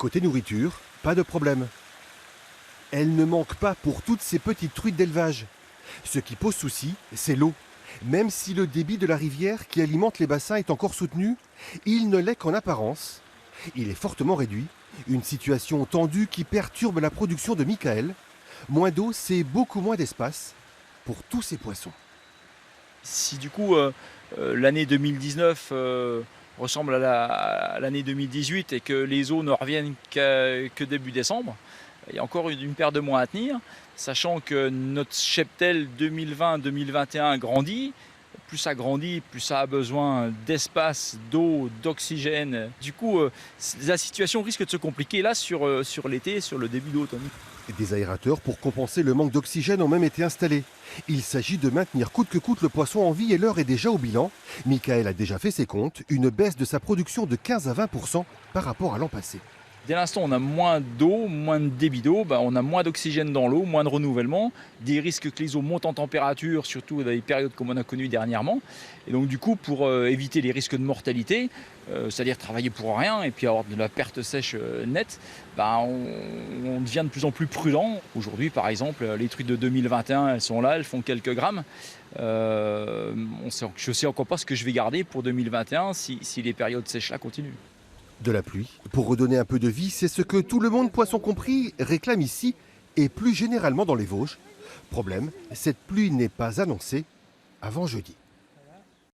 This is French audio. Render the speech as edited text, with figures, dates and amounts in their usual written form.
Côté nourriture, pas de problème. Elle ne manque pas pour toutes ces petites truites d'élevage. Ce qui pose souci, c'est l'eau. Même si le débit de la rivière qui alimente les bassins est encore soutenu, il ne l'est qu'en apparence. Il est fortement réduit, une situation tendue qui perturbe la production de Michael. Moins d'eau, c'est beaucoup moins d'espace pour tous ces poissons. Si du coup l'année 2019 ressemble à l'année 2018 et que les eaux ne reviennent que début décembre, il y a encore une paire de mois à tenir, sachant que notre cheptel 2020-2021 grandit. Plus ça grandit, plus ça a besoin d'espace, d'eau, d'oxygène. Du coup, la situation risque de se compliquer là sur l'été, sur le début d'automne. Des aérateurs pour compenser le manque d'oxygène ont même été installés. Il s'agit de maintenir coûte que coûte le poisson en vie et l'heure est déjà au bilan. Michael a déjà fait ses comptes, une baisse de sa production de 15 à 20% par rapport à l'an passé. Dès l'instant où on a moins d'eau, moins de débit d'eau, on a moins d'oxygène dans l'eau, moins de renouvellement, des risques que les eaux montent en température, surtout dans les périodes comme on a connues dernièrement. Et donc du coup, pour éviter les risques de mortalité, c'est-à-dire travailler pour rien et puis avoir de la perte sèche nette, on devient de plus en plus prudent. Aujourd'hui, par exemple, les truites de 2021, elles sont là, elles font quelques grammes. Je ne sais encore pas ce que je vais garder pour 2021 si les périodes sèches-là continuent. De la pluie, pour redonner un peu de vie, c'est ce que tout le monde, poisson compris, réclame ici et plus généralement dans les Vosges. Problème, cette pluie n'est pas annoncée avant jeudi.